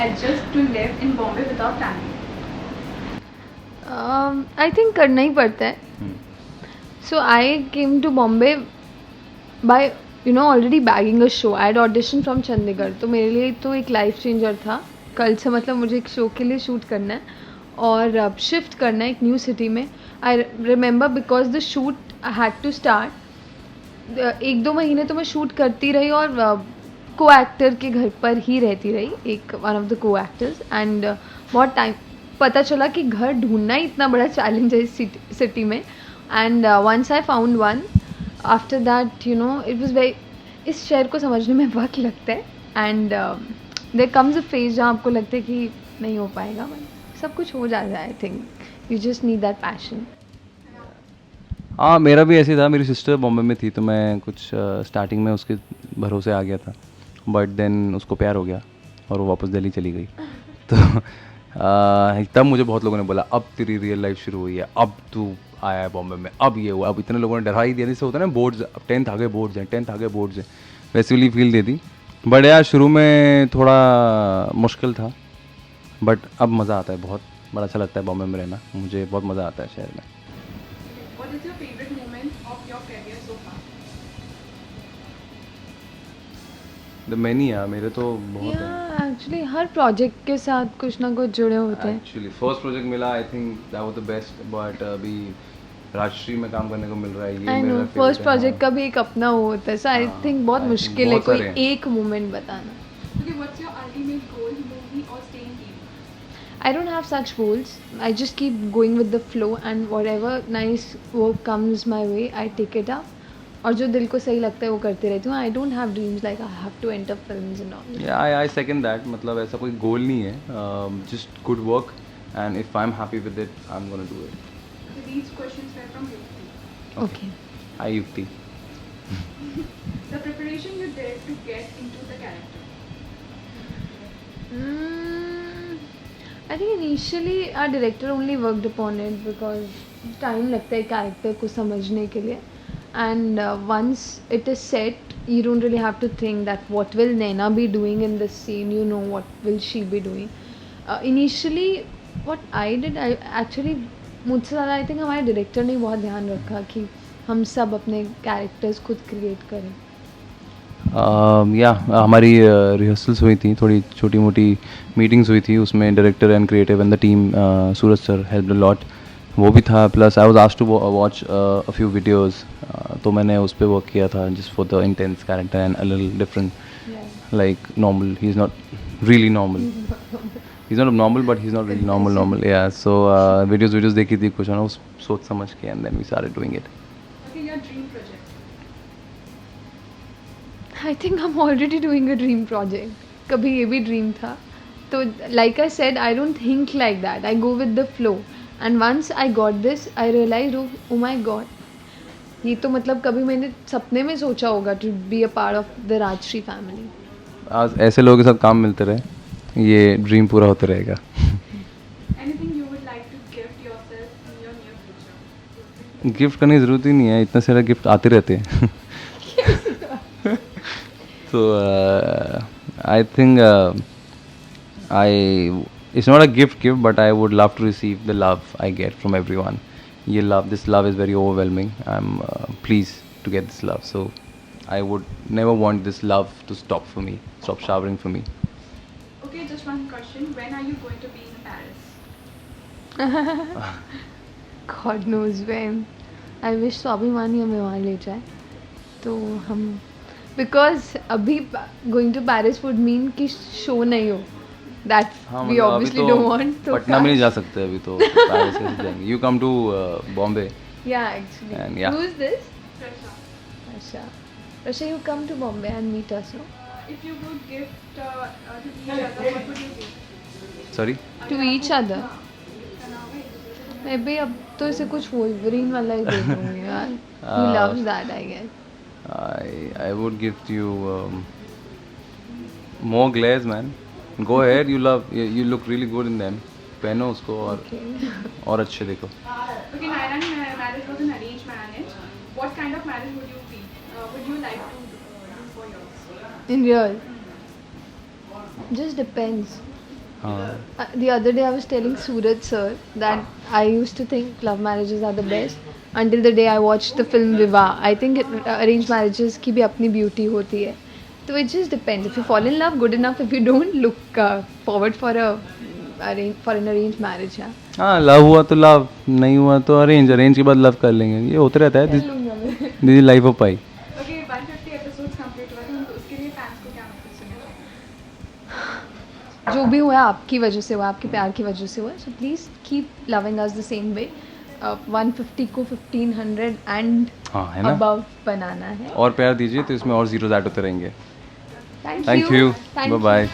adjust to live in Bombay without planning? I think करना ही पड़ता है. So I came to Bombay by already bagging a show. I had auditioned from Chandigarh. तो मेरे लिए तो एक लाइफ चेंजर था. कल से मतलब मुझे एक शो के लिए शूट करना है और अब शिफ्ट करना है एक न्यू सिटी में. I remember because the shoot I had to start. 1-2 महीने तो मैं शूट करती रही और को एक्टर के घर पर ही रहती रही, एक वन ऑफ द को एक्टर्स. एंड बहुत टाइम पता चला कि घर ढूंढना ही इतना बड़ा चैलेंज है इस सिटी में. And once I found one, after that it was very, इस शहर को समझने में वक्त लगता है. And there comes a phase जहाँ आपको लगता है कि नहीं हो पाएगा, बट सब कुछ हो जाता है. I think you just need that passion. हाँ, मेरा भी ऐसे था. मेरी सिस्टर बॉम्बे में थी तो मैं कुछ स्टार्टिंग में उसके भरोसे आ गया था, बट देन उसको प्यार हो गया और वो वापस दिल्ली चली गई. तो तब मुझे बहुत लोगों ने बोला अब तेरी रियल लाइफ शुरू हुई है, अब तू आया है बॉम्बे में, अब ये हुआ. अब इतने लोगों ने डरा ही दिया. जैसे होता है ना बोर्ड्स, अब 10th आ गए बोर्ड्स हैं, 10th आ गए बोर्ड्स हैं, वैसे वाली फील दे दी. बट यार शुरू में थोड़ा मुश्किल था, बट अब मज़ा आता है. बहुत बड़ा अच्छा लगता है बॉम्बे में रहना. मुझे बहुत मज़ा आता है शहर में. What is your favorite moment of your career so far? The many यार मेरे तो बहुत हैं. एक्चुअली हर प्रोजेक्ट के साथ कुछ ना कुछ जुड़े होते हैं. एक्चुअली फर्स्ट प्रोजेक्ट मिला, I think that was the best. But अभी राजश्री में काम करने को मिल रहा है, ये आई नो मेरा फर्स्ट प्रोजेक्ट का भी एक अपना वो होता है. सो आई हाँ, थिंक बहुत I think मुश्किल है बहुत कोई सारे हैं. एक मोमेंट बताना. Okay, what's your ultimate goal, movie or stay in TV? I don't have such goals. I just keep going with the flow and whatever nice work comes my way I take it up. और जो दिल को सही लगता है वो करती रहती हूँ. I don't have dreams like I have to enter films and all. या आई सेकंड दैट. मतलब ऐसा कोई गोल नहीं है, just good work and if I am happy with it I am gonna do it. Okay, these questions were from Yukti. Okay. I Yukti. The preparation you did to get into the character. I think initially our director only worked upon it because time लगता है character को समझने के लिए. And once it is set, you don't really have to think that what will Naina be doing in this scene. You know what will she be doing. Initially, what I did, I actually मुझसे ज़्यादा I think हमारे director ने बहुत ध्यान रखा कि हम सब अपने कैरेक्टर्स खुद क्रिएट करें. या हमारी रिहर्सल्स हुई थी, थोड़ी छोटी मोटी मीटिंग्स हुई थी. उसमें director and creative and the team Suraj sir help a lot. वो भी था. Plus I was asked to watch a few videos, तो मैंने उस पर वर्क किया था just for the intense character and a little different, like normal. He is not really normal. He's not abnormal, but he's not really normal. Yeah. So videos देखी थी कुछ, ना सोच समझ के, and then we started doing it. Okay, your dream project. I think I'm already doing a dream project. कभी ये भी ड्रीम था. तो like I said, I don't think like that. I go with the flow. And once I got this, I realized, oh my God, ये तो मतलब कभी मैंने सपने में सोचा होगा to be a part of the Rajshri family. आज ऐसे लोगों के साथ काम मिलते रहे, ये ड्रीम पूरा होते रहेगा. Anything you would like to gift yourself in your near future? Gift करने की ज़रूरत ही नहीं है, इतने सारे गिफ्ट आते रहते हैं. तो I think it's not a gift, but I would love to receive the love I get from everyone. This love is very overwhelming. I'm pleased to get this love. So I would never want this love to stop showering for me. Okay, just one question. When are you going to be in Paris? God knows when. I wish स्वाभिमानी हमें वहाँ ले जाए तो हम, because अभी going to Paris would mean कि show नहीं हो. That हाँ, we मतलब अभी obviously तो don't want. तो पटना में नहीं जा सकते अभी तो. Paris कैसे जाएंगे? You come to Bombay. Yeah, actually. And yeah. Who is this? Prasha. Rasha. Rasha, you come to Bombay and meet us, no? If you would gift to each other, what would you give? Sorry. To each other. Maybe अब तो इसे कुछ Wolverine वाला ही दे दूँगी यार. He loves that, I guess. I would gift you more glares, man. Go ahead. You look really good in them. पहनो उसको और अच्छे देखो. Okay, Naira's marriage was an arranged marriage. What kind of marriage would you be? Would you like to do for yours? In real. Just depends. हाँ The other day I was telling Suraj sir that I used to think love marriages are the best until the day I watched the film Viva. I think arranged marriages की भी अपनी beauty होती है. So it just depends. If you fall in love, good enough. If you don't, look forward for an arranged marriage. Yeah. हाँ love हुआ तो love, नहीं हुआ तो अरेंज के बाद लव कर लेंगे, ये होते रहता है. This is life of pi. Okay, 150 episodes complete हुआ तो उसके लिए fans को क्या मैसेज देना चाहोगे? जो भी हुआ आपकी वजह से हुआ, आपके प्यार की वजह से हुआ. So please keep loving us the same way. 150 को 1500 एंड हाँ है ना, अबव बनाना है. और प्यार दीजिए तो इसमें और जीरोस ऐड होते रहेंगे. Thank thank you, bye bye.